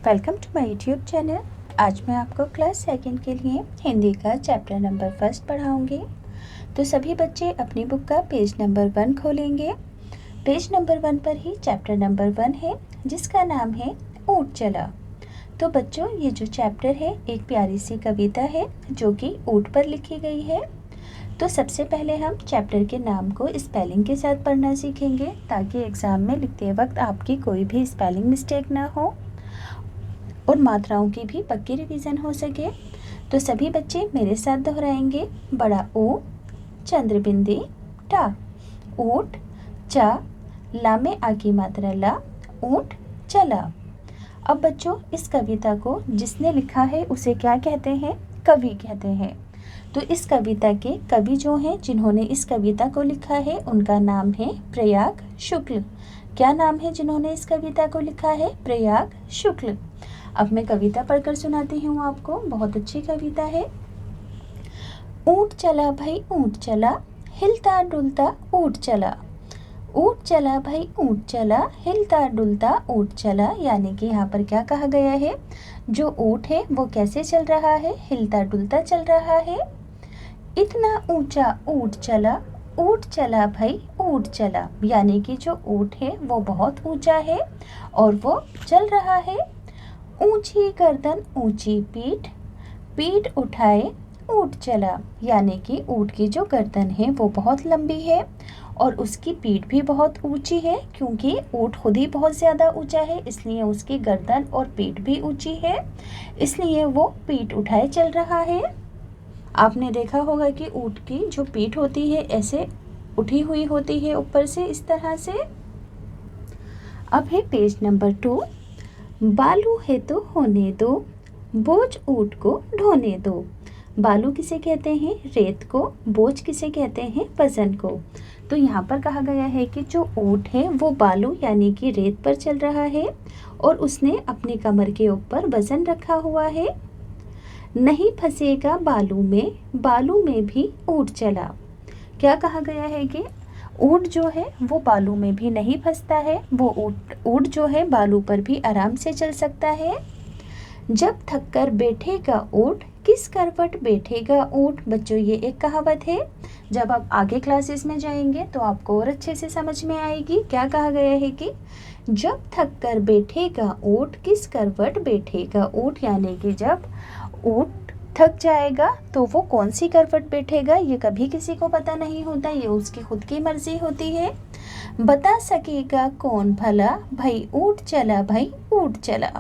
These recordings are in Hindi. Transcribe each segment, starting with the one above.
Welcome to my YouTube channel. आज मैं आपको क्लास सेकंड के लिए हिंदी का चैप्टर नंबर 1 पढ़ाऊंगी। तो सभी बच्चे अपनी बुक का पेज नंबर 1 खोलेंगे। पेज नंबर 1 पर ही चैप्टर नंबर 1 है, जिसका नाम है ऊँट चला। तो बच्चों, ये जो चैप्टर है एक प्यारी सी कविता है जो कि ऊँट पर लिखी गई है। तो सबसे पहले हम चैप्टर के नाम को स्पेलिंग के साथ पढ़ना सीखेंगे, ताकि एग्ज़ाम में लिखते वक्त आपकी कोई भी स्पेलिंग मिस्टेक ना हो और मात्राओं की भी पक्की रिवीजन हो सके। तो सभी बच्चे मेरे साथ दोहराएंगे। बड़ा ऊ, चंद्रबिंदी टा, ऊँट चा, ला में आ की मात्रा ला, ऊँट चला। अब बच्चों, इस कविता को जिसने लिखा है उसे क्या कहते हैं? कवि कहते हैं। तो इस कविता के कवि जो हैं, जिन्होंने इस कविता को लिखा है, उनका नाम है प्रयाग शुक्ल। क्या नाम है जिन्होंने इस कविता को लिखा है? प्रयाग शुक्ल। अब मैं कविता पढ़कर सुनाती हूँ आपको। बहुत अच्छी कविता है। ऊँट चला भाई ऊँट चला, हिलता डुलता ऊँट चला। ऊँट चला भाई ऊँट चला, हिलता डुलता ऊँट चला। यानी कि यहाँ पर क्या कहा गया है? जो ऊँट है वो कैसे चल रहा है? हिलता डुलता चल रहा है। इतना ऊंचा ऊँट चला, ऊँट चला भाई ऊँट चला। यानी कि जो ऊँट है वो बहुत ऊंचा है और वो चल रहा है। ऊंची गर्दन ऊंची पीठ, पीठ उठाए ऊँट चला। यानी कि ऊँट की जो गर्दन है वो बहुत लंबी है और उसकी पीठ भी बहुत ऊंची है, क्योंकि ऊँट खुद ही बहुत ज़्यादा ऊंचा है, इसलिए उसकी गर्दन और पीठ भी ऊंची है, इसलिए वो पीठ उठाए चल रहा है। आपने देखा होगा कि ऊँट की जो पीठ होती है ऐसे उठी हुई होती है ऊपर से, इस तरह से। अब है पेज नंबर 2। बालू है तो होने दो, बोझ ऊँट को ढोने दो। बालू किसे कहते हैं? रेत को। बोझ किसे कहते हैं? वजन को। तो यहाँ पर कहा गया है कि जो ऊँट है वो बालू यानी कि रेत पर चल रहा है और उसने अपनी कमर के ऊपर वजन रखा हुआ है। नहीं फंसेगा बालू में भी ऊँट चला। क्या कहा गया है कि ऊँट जो है वो बालू में भी नहीं फंसता है, वो ऊँट जो है बालू पर भी आराम से चल सकता है। जब थक कर बैठेगा ऊँट, किस करवट बैठेगा ऊँट। बच्चों, ये एक कहावत है। जब आप आगे क्लासेस में जाएंगे तो आपको और अच्छे से समझ में आएगी। क्या कहा गया है कि जब थक कर बैठेगा ऊँट, किस करवट बैठेगा ऊँट। यानी कि जब ऊँट थक जाएगा तो वो कौन सी करवट बैठेगा, ये कभी किसी को पता नहीं होता, ये उसकी खुद की मर्जी होती है। बता सकेगा कौन भला, भाई ऊँट चला भाई ऊँट चला।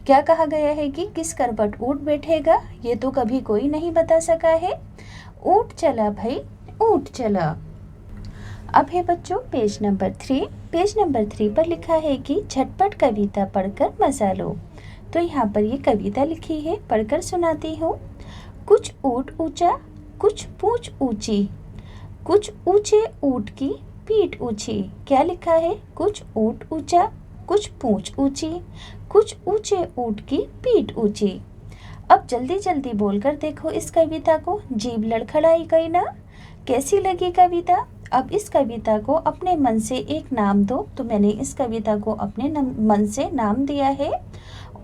क्या कहा गया है कि किस करवट ऊँट बैठेगा, ये तो कभी कोई नहीं बता सका है। ऊँट चला भाई ऊँट चला। अब है बच्चों पेज नंबर 3। पेज नंबर 3 पर लिखा है कि झटपट कविता पढ़कर मजा लो। तो यहाँ पर ये कविता लिखी है, पढ़कर सुनाती हूँ। कुछ ऊँट ऊंचा, कुछ पूंछ ऊंची, कुछ ऊंचे ऊँट की पीठ ऊंची। क्या लिखा है? कुछ ऊँट ऊंचा, कुछ पूंछ ऊंची, कुछ ऊंचे ऊँट की पीठ ऊंची। अब जल्दी जल्दी बोलकर देखो इस कविता को, जीभ लड़खड़ाई गई ना? कैसी लगी कविता? अब इस कविता को अपने मन से एक नाम दो। तो मैंने इस कविता को अपने मन से नाम दिया है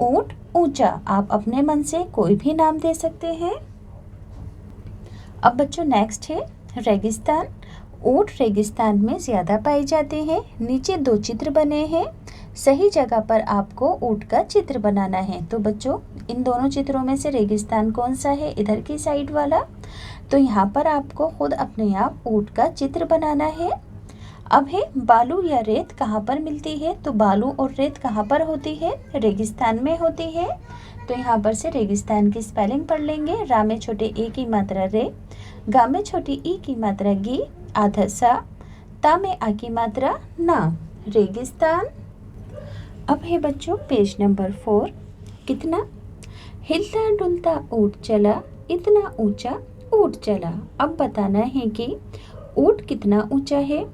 ऊँट ऊंचा। आप अपने मन से कोई भी नाम दे सकते हैं। अब बच्चों नेक्स्ट है रेगिस्तान। ऊँट रेगिस्तान में ज़्यादा पाए जाते हैं। नीचे 2 चित्र बने हैं, सही जगह पर आपको ऊँट का चित्र बनाना है। तो बच्चों, इन दोनों चित्रों में से रेगिस्तान कौन सा है? इधर की साइड वाला। तो यहाँ पर आपको खुद अपने आप ऊँट का चित्र बनाना है। अब है बालू या रेत कहाँ पर मिलती है? तो बालू और रेत कहाँ पर होती है? रेगिस्तान में होती है। तो यहाँ पर से रेगिस्तान की स्पेलिंग पढ़ लेंगे। रा में छोटे ए की मात्रा रे, गा में छोटी ई की मात्रा गी, आधा सा, ता में आ की मात्रा ना, रेगिस्तान। अब है बच्चों पेज नंबर 4। कितना? हिलता डुलता ऊँट चला, इतना ऊंचा ऊँट चला। अब बताना है कि ऊँट कितना ऊंचा है।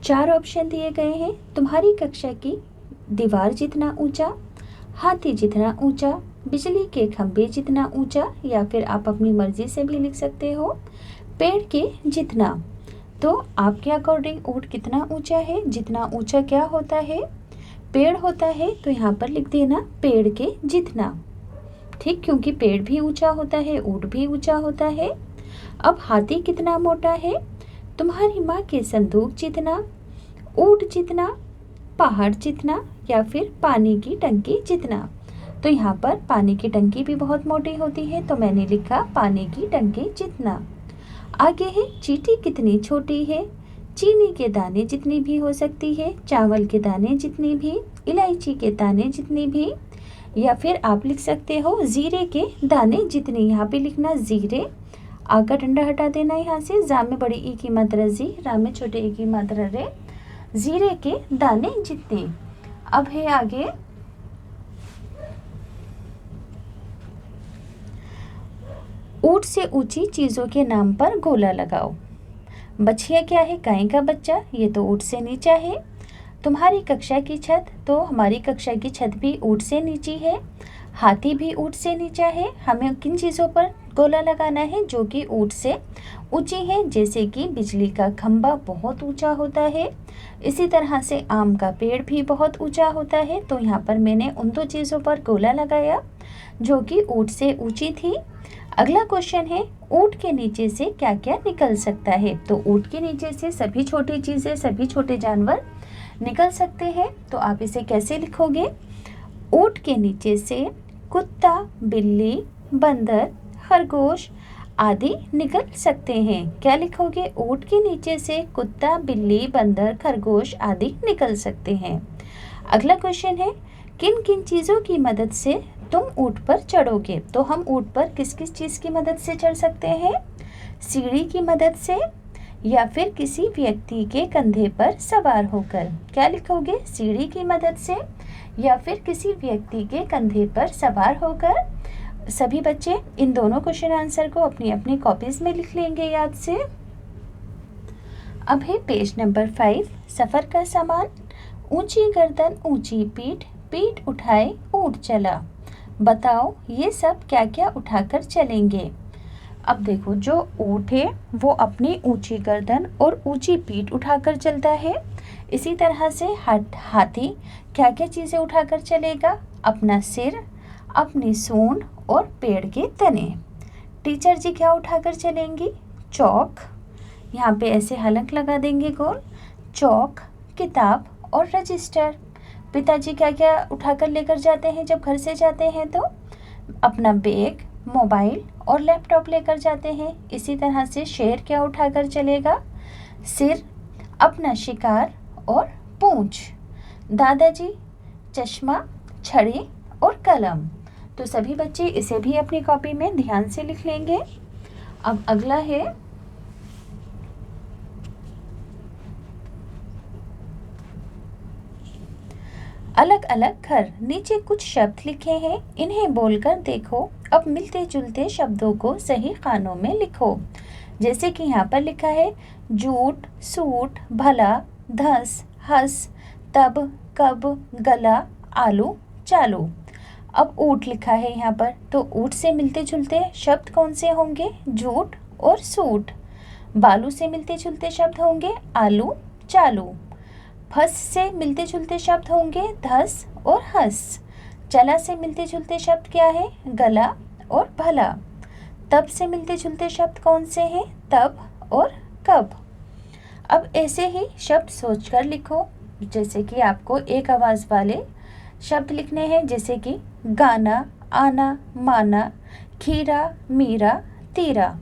4 ऑप्शन दिए गए हैं। तुम्हारी कक्षा की दीवार जितना ऊंचा, हाथी जितना ऊंचा, बिजली के खंभे जितना ऊंचा, या फिर आप अपनी मर्जी से भी लिख सकते हो पेड़ के जितना। तो आपके अकॉर्डिंग ऊँट कितना ऊंचा है? जितना ऊंचा क्या होता है? पेड़ होता है तो यहाँ पर लिख देना पेड़ के जितना, ठीक, क्योंकि पेड़ भी ऊंचा होता है, ऊंट भी ऊंचा होता है। अब हाथी कितना मोटा है? तुम्हारी माँ के संदूक जितना, ऊंट जितना, पहाड़ जितना, या फिर पानी की टंकी जितना। तो यहाँ पर पानी की टंकी भी बहुत मोटी होती है, तो मैंने लिखा पानी की टंकी जितना। आगे है चींटी कितनी छोटी है? चीनी के दाने जितनी भी हो सकती है, चावल के दाने जितनी भी, इलायची के दाने जितनी भी, या फिर आप लिख सकते हो जीरे के दाने जितने। यहाँ पे लिखना जीरे, आ का डंडा हटा देना यहाँ से, जा में बड़ी ई की मात्रा जी, रा में छोटे ई की मात्रा रे, जीरे के दाने जितने। अब है आगे ऊंट से ऊंची चीजों के नाम पर गोला लगाओ। बछिया क्या है? गाय का बच्चा, ये तो ऊंट से नीचा है। तुम्हारी कक्षा की छत, तो हमारी कक्षा की छत भी ऊंट से नीची है। हाथी भी ऊंट से नीचा है। हमें किन चीज़ों पर गोला लगाना है? जो कि ऊंट से ऊंची है, जैसे कि बिजली का खंभा बहुत ऊंचा होता है, इसी तरह से आम का पेड़ भी बहुत ऊंचा होता है। तो यहाँ पर मैंने उन दो चीज़ों पर गोला लगाया जो कि ऊंट से ऊंची थी। अगला क्वेश्चन है ऊंट के नीचे से क्या क्या निकल सकता है? तो ऊंट के नीचे से सभी छोटी चीज़ें, सभी छोटे जानवर निकल सकते हैं। तो आप इसे कैसे लिखोगे? ऊंट के नीचे से कुत्ता, बिल्ली, बंदर, खरगोश आदि निकल सकते हैं। क्या लिखोगे? ऊंट के नीचे से कुत्ता, बिल्ली, बंदर, खरगोश आदि निकल सकते हैं। अगला क्वेश्चन है किन किन चीज़ों की मदद से तुम ऊंट पर चढ़ोगे? तो हम ऊंट पर किस किस चीज़ की मदद से चढ़ सकते हैं? सीढ़ी की मदद से, या फिर किसी व्यक्ति के कंधे पर सवार होकर। क्या लिखोगे? सीढ़ी की मदद से या फिर किसी व्यक्ति के कंधे पर सवार होकर। सभी बच्चे इन दोनों क्वेश्चन आंसर को अपनी अपनी कॉपीज में लिख लेंगे याद से। अब है पेज नंबर 5, सफ़र का सामान। ऊंची गर्दन, ऊंची पीठ, पीठ उठाए ऊंट चला। बताओ ये सब क्या क्या उठाकर चलेंगे? अब देखो, जो ऊंट है वो अपनी ऊंची गर्दन और ऊंची पीठ उठाकर चलता है। इसी तरह से हाथी क्या क्या चीज़ें उठाकर चलेगा? अपना सिर, अपनी सूंड और पेड़ के तने। टीचर जी क्या उठाकर चलेंगी? चौक, यहाँ पे ऐसे हलक लगा देंगे गोल, चौक, किताब और रजिस्टर। पिताजी क्या क्या उठाकर लेकर जाते हैं जब घर से जाते हैं? तो अपना बैग, मोबाइल और लैपटॉप लेकर जाते हैं। इसी तरह से शेर क्या उठाकर चलेगा? सिर, अपना शिकार और पूंछ। दादाजी चश्मा, छड़ी और कलम। तो सभी बच्चे इसे भी अपनी कॉपी में ध्यान से लिख लेंगे। अब अगला है अलग अलग घर। नीचे कुछ शब्द लिखे हैं, इन्हें बोलकर देखो। अब मिलते जुलते शब्दों को सही खानों में लिखो। जैसे कि यहाँ पर लिखा है झूठ, सूट, भला, धस, हंस, तब, कब, गला, आलू, चालू। अब ऊँट लिखा है यहाँ पर, तो ऊँट से मिलते जुलते शब्द कौन से होंगे? झूठ और सूट। बालू से मिलते जुलते शब्द होंगे आलू, चालू। फस से मिलते जुलते शब्द होंगे धस और हंस। चला से मिलते जुलते शब्द क्या है? गला और भला। तब से मिलते जुलते शब्द कौन से हैं? तब और कब। अब ऐसे ही शब्द सोचकर लिखो। जैसे कि आपको एक आवाज़ वाले शब्द लिखने हैं, जैसे कि गाना, आना, माना, खीरा, मीरा, तीरा।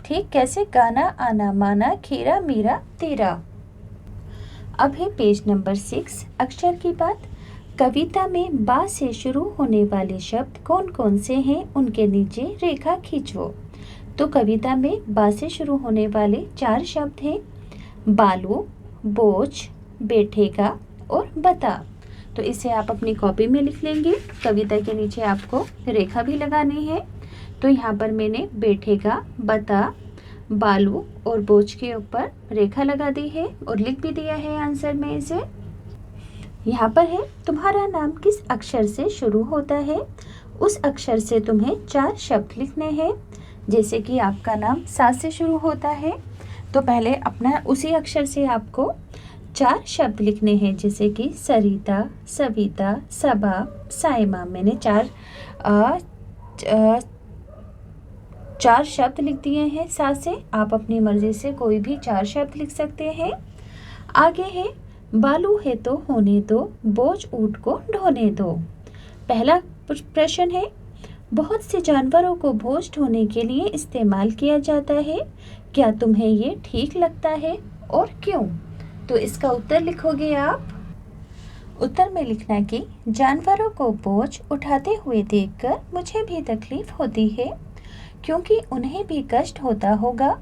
ठीक, कैसे? गाना, आना, माना, खीरा, मीरा, तीरा। अब है पेज नंबर 6, अक्षर की बात। कविता में बा से शुरू होने वाले शब्द कौन कौन से हैं? उनके नीचे रेखा खींचो। तो कविता में बा से शुरू होने वाले 4 शब्द हैं, बालू, बोझ, बैठेगा और बता। तो इसे आप अपनी कॉपी में लिख लेंगे। कविता के नीचे आपको रेखा भी लगानी है। तो यहाँ पर मैंने बैठेगा, बता, बालू और बोझ के ऊपर रेखा लगा दी है और लिख भी दिया है आंसर में इसे। यहाँ पर है तुम्हारा नाम किस अक्षर से शुरू होता है? उस अक्षर से तुम्हें 4 शब्द लिखने हैं। जैसे कि आपका नाम सा से शुरू होता है, तो पहले अपना उसी अक्षर से आपको 4 शब्द लिखने हैं, जैसे कि सरिता, सविता, सबा, साइमा। मैंने 4 शब्द लिख दिए हैं साथ से। आप अपनी मर्जी से कोई भी 4 शब्द लिख सकते हैं। आगे है बालू है तो होने दो, बोझ ऊंट को ढोने दो। पहला प्रश्न है, बहुत से जानवरों को बोझ ढोने के लिए इस्तेमाल किया जाता है, क्या तुम्हें ये ठीक लगता है और क्यों? तो इसका उत्तर लिखोगे आप। उत्तर में लिखना कि जानवरों को बोझ उठाते हुए देखकर मुझे भी तकलीफ होती है, क्योंकि उन्हें भी कष्ट होता होगा।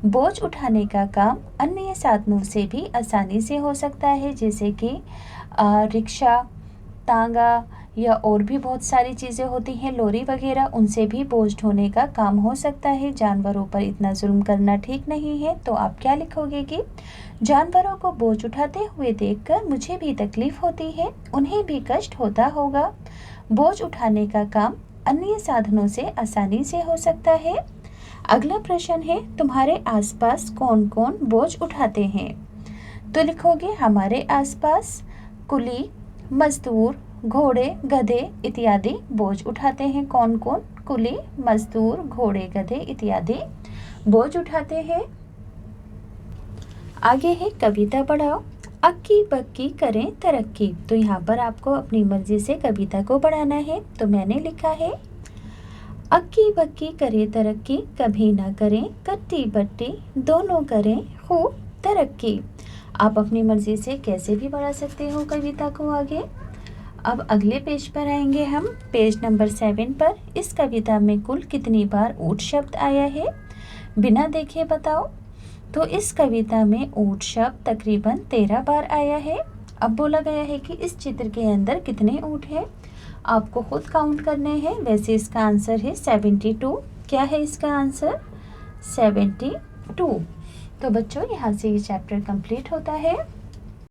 बोझ उठाने का काम अन्य साधनों से भी आसानी से हो सकता है, जैसे कि रिक्शा, तांगा या और भी बहुत सारी चीज़ें होती हैं, लोरी वगैरह, उनसे भी बोझ ढोने का काम हो सकता है। जानवरों पर इतना जुल्म करना ठीक नहीं है। तो आप क्या लिखोगे कि जानवरों को बोझ उठाते हुए देखकर मुझे भी तकलीफ होती है, उन्हें भी कष्ट होता होगा। बोझ उठाने का काम अन्य साधनों से आसानी से हो सकता है। अगला प्रश्न है, तुम्हारे आसपास कौन कौन बोझ उठाते हैं? तो लिखोगे हमारे आसपास कुली, मजदूर, घोड़े, गधे इत्यादि बोझ उठाते हैं। कौन कौन? कुली, मजदूर, घोड़े, गधे इत्यादि बोझ उठाते हैं। आगे है कविता पढ़ाओ। अक्की बक्की करें तरक्की। तो यहाँ पर आपको अपनी मर्जी से कविता को पढ़ाना है। तो मैंने लिखा है, अक्की बक्की करे तरक्की, कभी ना करें कट्टी बट्टी, दोनों करें खूब तरक्की। आप अपनी मर्जी से कैसे भी बढ़ा सकते हो कविता को आगे। अब अगले पेज पर आएंगे हम, पेज नंबर 7 पर। इस कविता में कुल कितनी बार ऊँट शब्द आया है, बिना देखे बताओ। तो इस कविता में ऊँट शब्द तकरीबन 13 बार आया है। अब बोला गया है कि इस चित्र के अंदर कितने ऊँट हैं, आपको खुद काउंट करने हैं। वैसे इसका आंसर है 72। क्या है इसका आंसर? 72। तो बच्चों, यहाँ से ये चैप्टर कंप्लीट होता है।